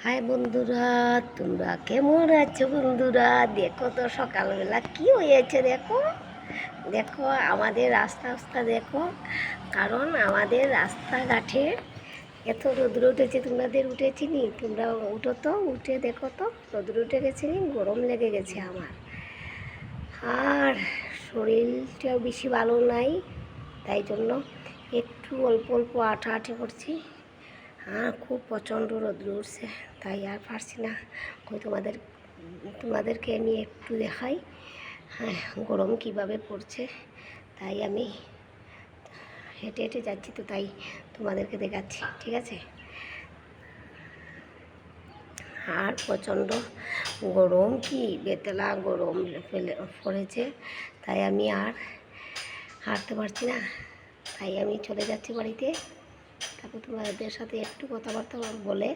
High বন্ধুরা, তোমরা কেমন আছো বন্ধুরা? দেখো তো সকালবেলা কি হয়েছে, দেখো দেখো আমাদের রাস্তা দেখো। কারণ আমাদের রাস্তাঘাটে এত রোদ্র উঠেছে, তোমাদের উঠেছি নি? তোমরা উঠো তো, উঠে দেখো তো, রোদ্র উঠে গেছে নি? গরম লেগে গেছে আমার, আর শরীরটাও বেশি ভালো নাই, তাই জন্য একটু অল্প অল্প আঁটি করছি। আর খুব প্রচণ্ড রোদ্র উঠছে, তাই আর পারছি না। কই তোমাদেরকে আমি একটু দেখাই, হ্যাঁ, গরম কীভাবে পড়ছে। তাই আমি হেঁটে হেঁটে যাচ্ছি, তো তাই তোমাদেরকে দেখাচ্ছি, ঠিক আছে? আর প্রচণ্ড গরম, কি বেতলা গরম পড়েছে, তাই আমি আর হাঁটতে পারছি না। তাই আমি চলে যাচ্ছি বাড়িতে। তারপর তোমাদের সাথে একটু কথাবার্তা বলে